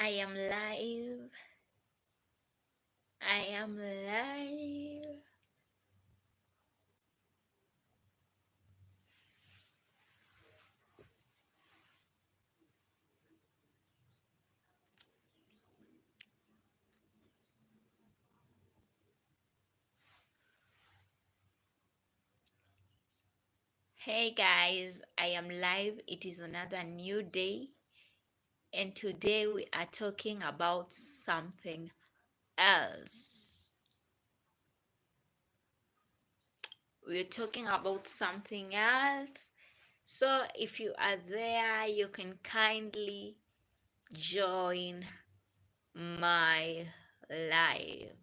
I am live. I am live. Hey guys, I am live. It is another new day, and today we are talking about something else. We're talking about something else. So if you are there, you can kindly join my live.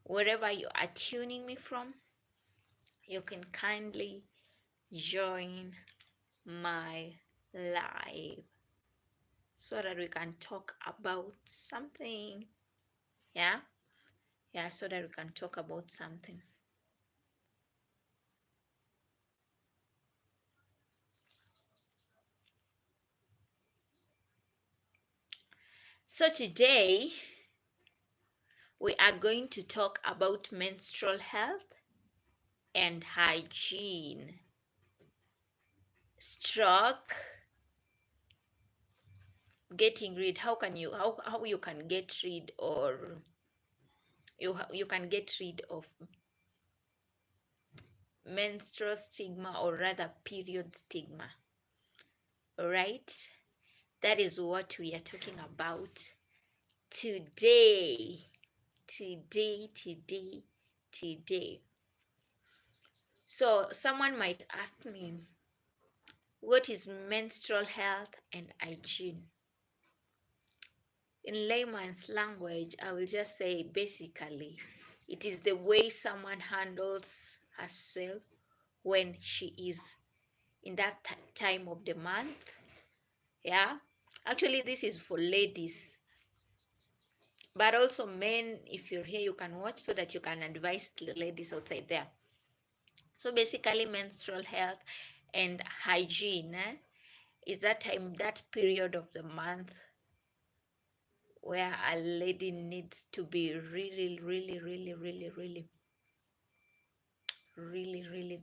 Wherever you are tuning me from, you can kindly join my live so that we can talk about something. Yeah, so that we can talk about something. So today we are going to talk about menstrual health and hygiene, stroke getting rid. How you can get rid, or you can get rid of menstrual stigma, or rather period stigma. All right, that is what we are talking about today. Today. So someone might ask me, what is menstrual health and hygiene? In layman's language, I will just say basically, it is the way someone handles herself when she is in that time of the month. Yeah. Actually, this is for ladies, but also men. If you're here, you can watch so that you can advise the ladies outside there. So basically, menstrual health and hygiene is that period of the month where a lady needs to be really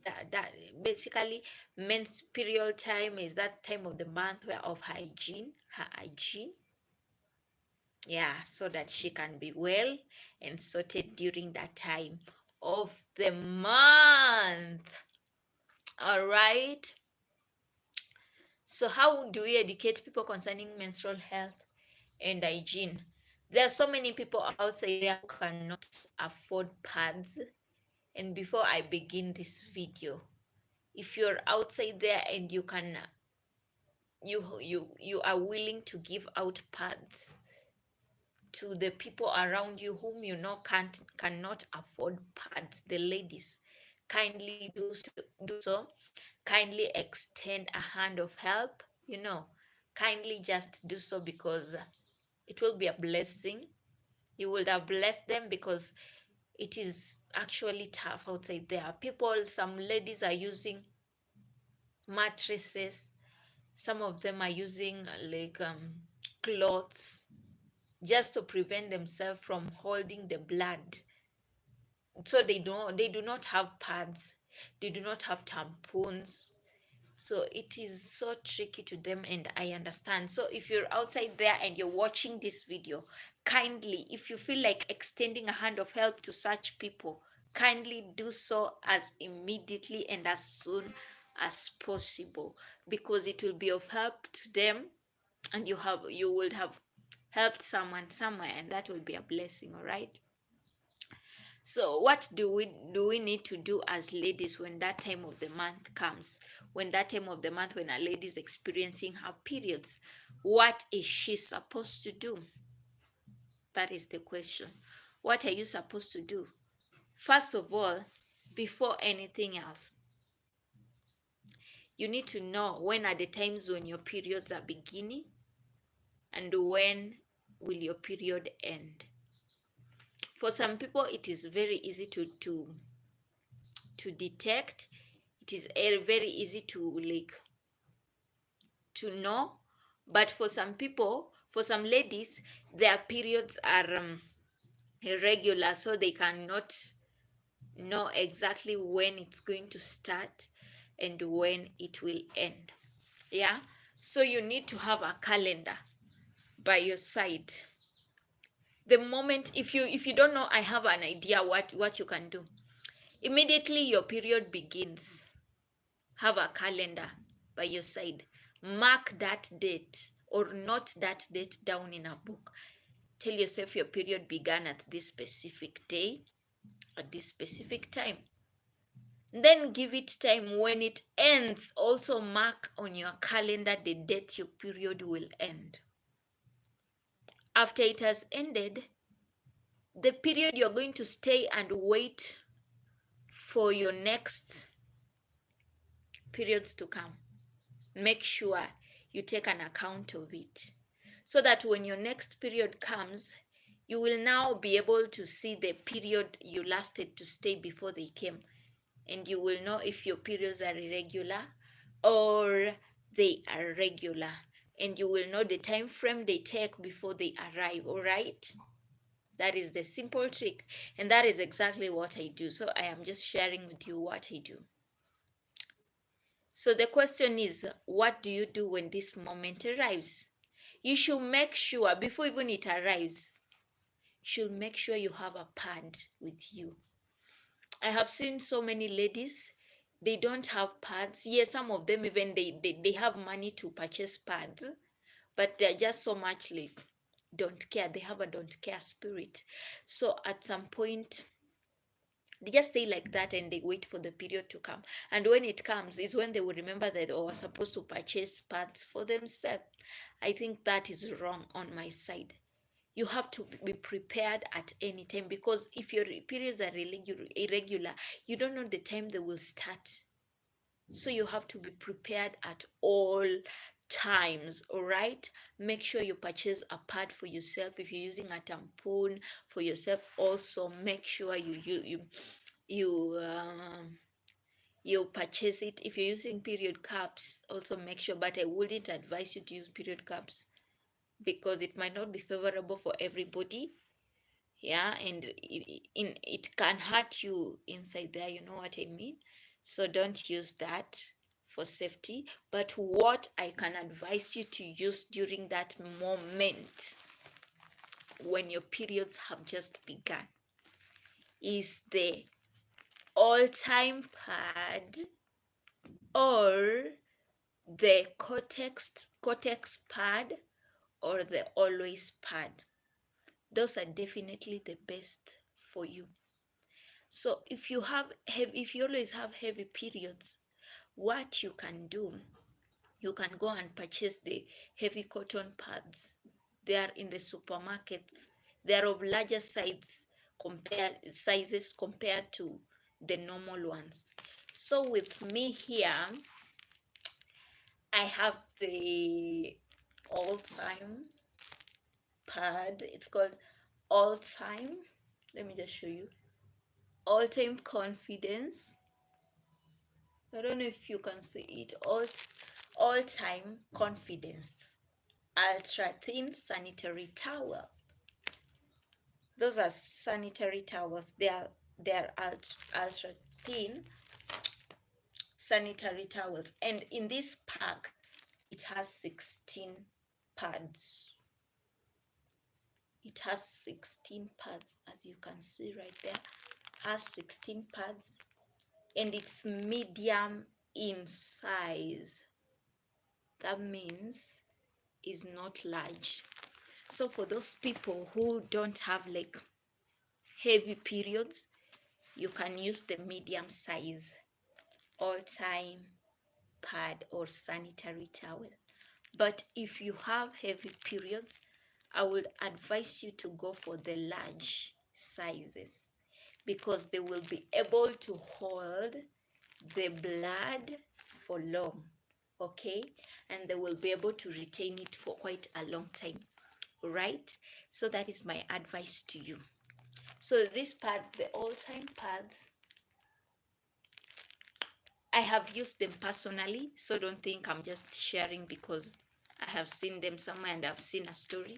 that basically men's period time is that time of the month where of her hygiene. Yeah, so that she can be well and sorted during that time of the month. All right. So how do we educate people concerning menstrual health and hygiene? There are so many people outside there who cannot afford pads. And before I begin this video, if you're outside there and you are willing to give out pads to the people around you whom you know cannot afford pads, the ladies, kindly do so. Kindly extend a hand of help, kindly just do so, because it will be a blessing. You would have blessed them, because it is actually tough outside there. Some ladies are using mattresses, some of them are using like cloths, just to prevent themselves from holding the blood. So they do not have pads, they do not have tampons. So it is so tricky to them, and I understand. So if you're outside there and you're watching this video, kindly, if you feel like extending a hand of help to such people, kindly do so as immediately and as soon as possible, because it will be of help to them, and you would have helped someone somewhere, and that will be a blessing. All right. So what do we need to do as ladies when that time of the month comes? When that time of the month when a lady is experiencing her periods, what is she supposed to do? That is the question. What are you supposed to do? First of all, before anything else, you need to know when are the times when your periods are beginning and when will your period end. For some people, it is very easy to detect. It is very easy to know But for some people, for some ladies, their periods are irregular, so they cannot know exactly when it's going to start and when it will end. Yeah, so you need to have a calendar by your side. The moment, if you don't know, I have an idea what you can do. Immediately your period begins, have a calendar by your side. Mark that date or note that date down in a book. Tell yourself your period began at this specific day, at this specific time. Then give it time. When it ends, also mark on your calendar the date your period will end. After it has ended, the period you're going to stay and wait for your next periods to come. Make sure you take an account of it so that when your next period comes, you will now be able to see the period you lasted to stay before they came, and you will know if your periods are irregular or they are regular, and you will know the time frame they take before they arrive. All right, that is the simple trick, and that is exactly what I do. So I am just sharing with you what I do. So the question is, what do you do when this moment arrives? You should make sure, before even it arrives, you should make sure you have a pad with you. I have seen so many ladies, they don't have pads. Yes, some of them even they have money to purchase pads, but they're just so much like don't care. They have a don't care spirit. So at some point, they just stay like that and they wait for the period to come. And when it comes, is when they will remember that they were supposed to purchase pads for themselves. I think that is wrong on my side. You have to be prepared at any time, because if your periods are irregular, you don't know the time they will start. So you have to be prepared at all times. All right, make sure you purchase a pad for yourself. If you're using a tampon for yourself, also make sure you purchase it. If you're using period cups, also make sure, but I wouldn't advise you to use period cups because it might not be favorable for everybody. Yeah, and it can hurt you inside there, you know what I mean? So don't use that for safety. But what I can advise you to use during that moment when your periods have just begun is the all-time pad or the cortex pad or the always pad. Those are definitely the best for you. So if you always have heavy periods, what you can do, you can go and purchase the heavy cotton pads. They are in the supermarkets. They are of larger sizes compared to the normal ones. So with me here, I have the all-time pad. It's called all-time. Let me just show you. All-time confidence. I don't know if you can see it. All-time confidence. Ultra thin sanitary towel. Those are sanitary towels. They are ultra thin sanitary towels. And in this pack, it has 16 pads. It has 16 pads, as you can see right there. Has 16 pads, and it's medium in size. That means is not large. So for those people who don't have like heavy periods, you can use the medium size all-time pad or sanitary towel. But if you have heavy periods, I would advise you to go for the large sizes because they will be able to hold the blood for long, okay? And they will be able to retain it for quite a long time, right? So that is my advice to you. So these pads, the all-time pads, I have used them personally, so don't think I'm just sharing because I have seen them somewhere and I've seen a story.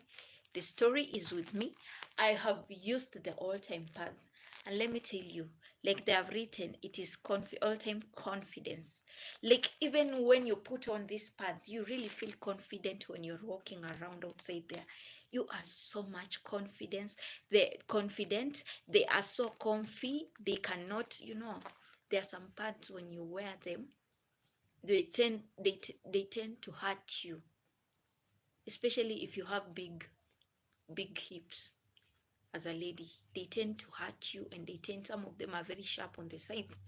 The story is with me. I have used the all-time pads, and let me tell you, like they have written, it is all-time confidence. Like even when you put on these pads, you really feel confident when you're walking around outside there. You are so much confidence. They're confident. They are so comfy. They cannot, there are some pads when you wear them, they tend to hurt you, especially if you have big hips. As a lady, they tend to hurt you, and some of them are very sharp on the sides.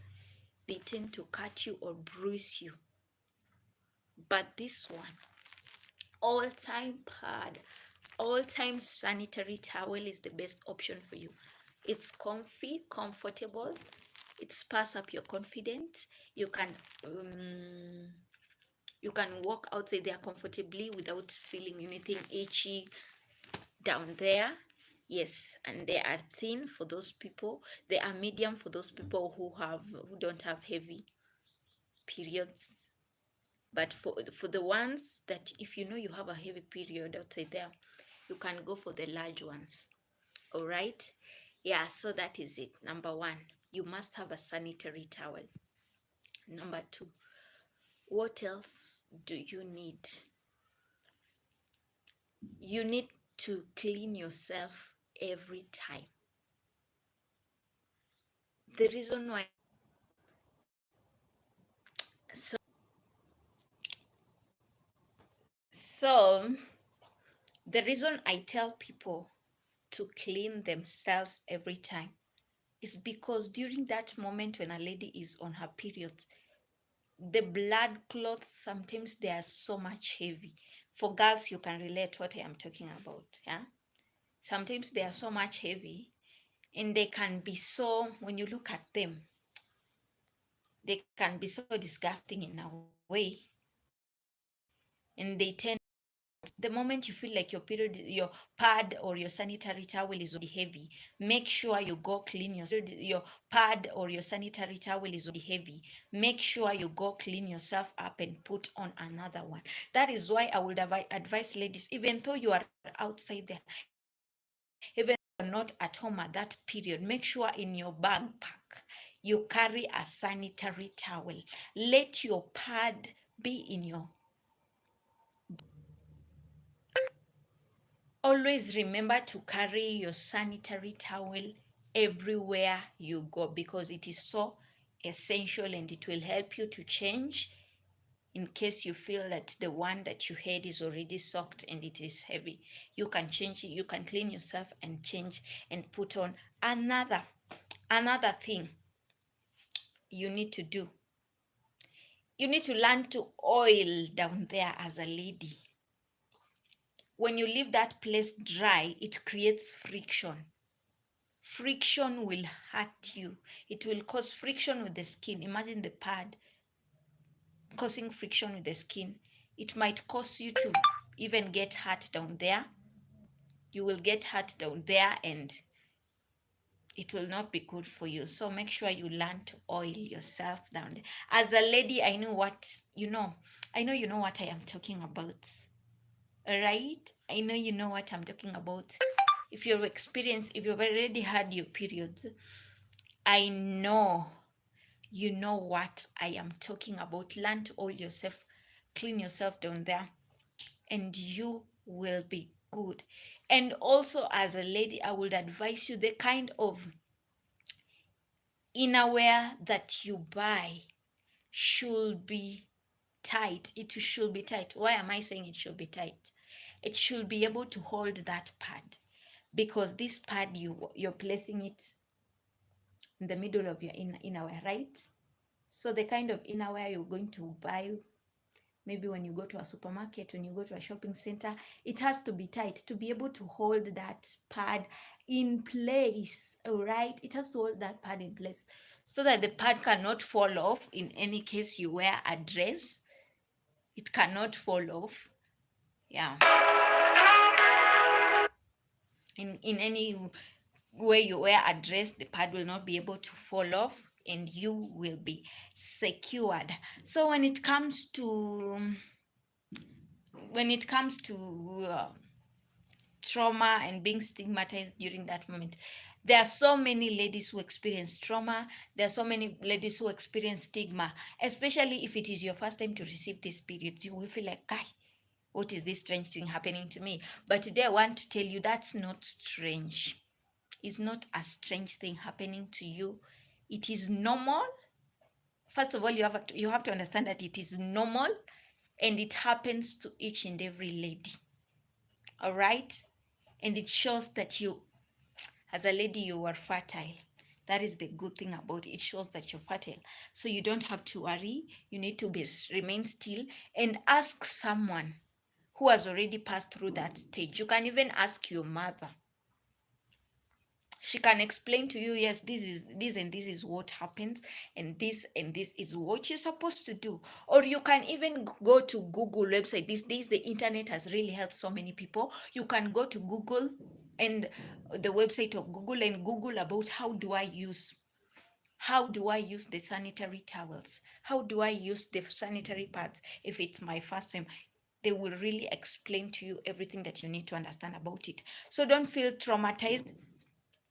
They tend to cut you or bruise you. But this one, all-time pad, all-time sanitary towel, is the best option for you. It's comfy, comfortable. It spurs up your confidence. You can walk outside there comfortably without feeling anything itchy down there. Yes, and they are thin for those people. They are medium for those people who don't have heavy periods. But for the ones that, if you know you have a heavy period outside there, you can go for the large ones. All right? Yeah, so that is it. Number one, you must have a sanitary towel. Number two, what else do you need? You need to clean yourself every time. The reason why, so so the reason I tell people to clean themselves every time is because during that moment when a lady is on her period, the blood clots, sometimes they are so much heavy. For girls, you can relate what I am talking about. Yeah, sometimes they are so much heavy, and they can be so, when you look at them, they can be so disgusting in a way, and they tend, the moment you feel like your pad or your sanitary towel is already heavy, make sure you go clean your pad or your sanitary towel is already heavy. Make sure you go clean yourself up and put on another one. That is why I would advise ladies, even though you are outside there, even though you're not at home at that period, make sure in your backpack you carry a sanitary towel. Let your pad be in your, always remember to carry your sanitary towel everywhere you go, because it is so essential, and it will help you to change in case you feel that the one that you had is already soaked and it is heavy. You can change it, you can clean yourself and change and put on another thing you need to do. You need to learn to oil down there as a lady. When you leave that place dry, it creates friction. Friction will hurt you. It will cause friction with the skin. Imagine the pad causing friction with the skin. It might cause you to even get hurt down there. You will get hurt down there, and it will not be good for you. So make sure you learn to oil yourself down there. As a lady, I know you know what I am talking about. All right? I know you know what I'm talking about. If you've already had your periods, I know you know what I am talking about. Learn to oil yourself, clean yourself down there, and you will be good. And also, as a lady, I would advise you, the kind of innerwear that you buy should be tight. It should be tight. Why am I saying it should be tight? It should be able to hold that pad, because this pad, you're placing it in the middle of your innerwear, right? So the kind of innerwear you're going to buy, maybe when you go to a supermarket, when you go to a shopping center, it has to be tight to be able to hold that pad in place. All right, it has to hold that pad in place so that the pad cannot fall off. In any case you wear a dress, it cannot fall off. Yeah, in any way you wear a dress, the pad will not be able to fall off, and you will be secured. So when it comes to when it comes to trauma and being stigmatized during that moment, there are so many ladies who experience trauma. There are so many ladies who experience stigma, especially if it is your first time to receive this period. You will feel like, guy, what is this strange thing happening to me? But today I want to tell you that's not strange. It's not a strange thing happening to you. It is normal. First of all, you have to understand that it is normal, and it happens to each and every lady. All right? And it shows that you, as a lady, you are fertile. That is the good thing about it. It shows that you're fertile. So you don't have to worry. You need to remain still and ask someone who has already passed through that stage. You can even ask your mother. She can explain to you, yes, this and this is what happens, and this is what you're supposed to do. Or you can even go to Google website. These days the internet has really helped so many people. You can go to Google and the website of Google and Google about how do I use the sanitary towels, how do I use the sanitary pads if it's my first time. They will really explain to you everything that you need to understand about it. So don't feel traumatized.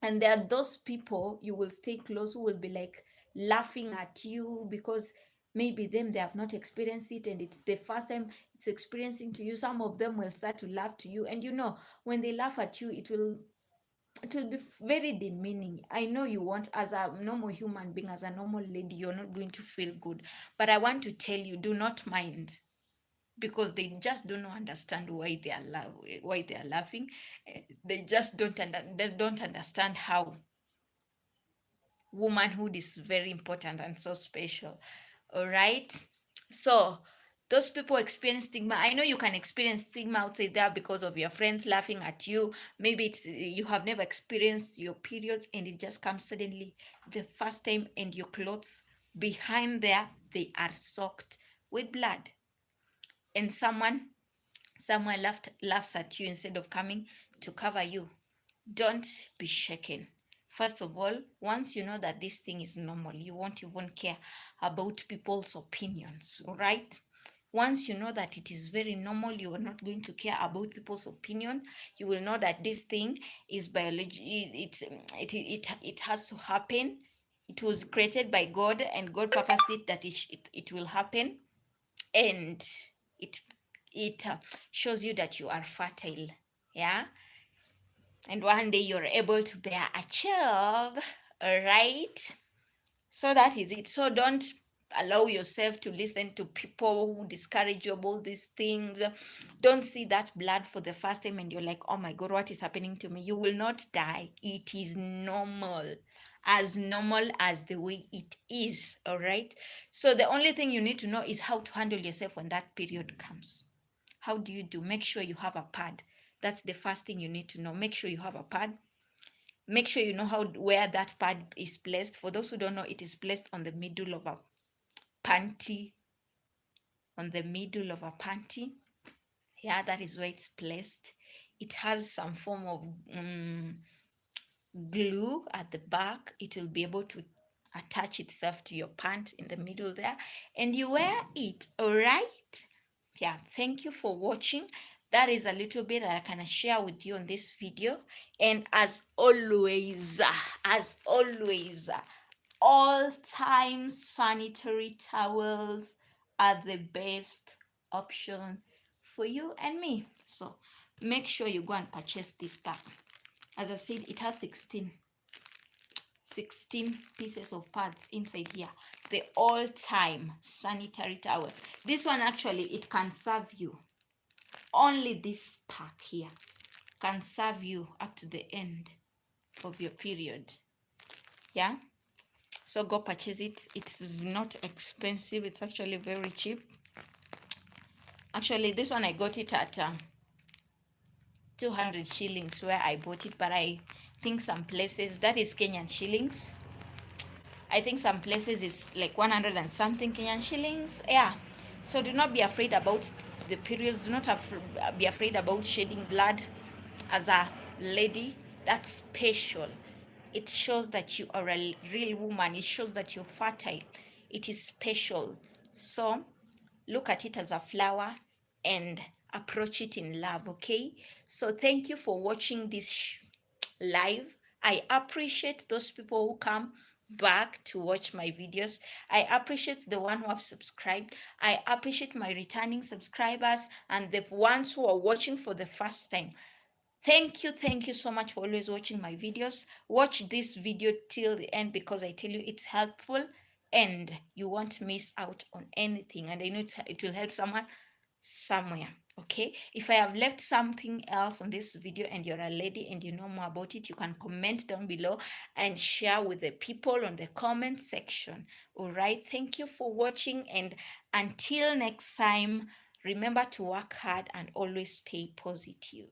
And there are those people you will stay close who will be like laughing at you because maybe they have not experienced it and it's the first time it's experiencing to you. Some of them will start to laugh to you, and when they laugh at you, it will be very demeaning. I know you want, as a normal human being, as a normal lady, you're not going to feel good, but I want to tell you, do not mind, because they just don't understand why they are laughing. They just they don't understand how womanhood is very important and so special. All right. So those people experience stigma. I know you can experience stigma outside there because of your friends laughing at you. Maybe it's you have never experienced your periods and it just comes suddenly the first time, and your clothes behind there, they are soaked with blood, and someone laughs at you instead of coming to cover you. Don't be shaken. First of all, once you know that this thing is normal, you won't even care about people's opinions, all right? Once you know that it is very normal, you are not going to care about people's opinion. You will know that this thing is biology. It has to happen. It was created by God, and God purposed it that it will happen, and it it shows you that you are fertile. Yeah, and one day you're able to bear a child. All right, so that is it. So don't allow yourself to listen to people who discourage you about these things. Don't see that blood for the first time and you're like, oh my god, what is happening to me? You will not die. It is normal, as normal as the way it is. All right, so the only thing you need to know is how to handle yourself when that period comes. How do you do? Make sure you have a pad. That's the first thing you need to know. Make sure you have a pad. Make sure you know where that pad is placed. For those who don't know, it is placed on the middle of a panty. On the middle of a panty. Yeah, that is where it's placed. It has some form of glue at the back. It will be able to attach itself to your pant in the middle there, and you wear it. All right. Yeah, thank you for watching. That is a little bit that I can share with you on this video. And as always, all time sanitary towels are the best option for you and me. So make sure you go and purchase this pack. As I've said, it has 16 pieces of pads inside here. The all-time sanitary towels. This one actually, it can serve you. Only this pack here can serve you up to the end of your period. Yeah, so go purchase it. It's not expensive. It's actually very cheap. Actually, this one I got it at 200 shillings where I bought it, but I think some places, that is Kenyan shillings. I think some places is like 100 and something Kenyan shillings. Yeah, so do not be afraid about the periods. Do not be afraid about shedding blood. As a lady, that's special. It shows that you are a real woman. It shows that you're fertile. It is special. So look at it as a flower and approach it in love. Okay, so thank you for watching this live. I appreciate those people who come back to watch my videos. I appreciate the one who have subscribed. I appreciate my returning subscribers and the ones who are watching for the first time. Thank you so much for always watching my videos. Watch this video till the end because I tell you it's helpful and you won't miss out on anything. And I know it will help someone somewhere. Okay, if I have left something else on this video and you're a lady and you know more about it, you can comment down below and share with the people on the comment section. All right, thank you for watching, and until next time, remember to work hard and always stay positive.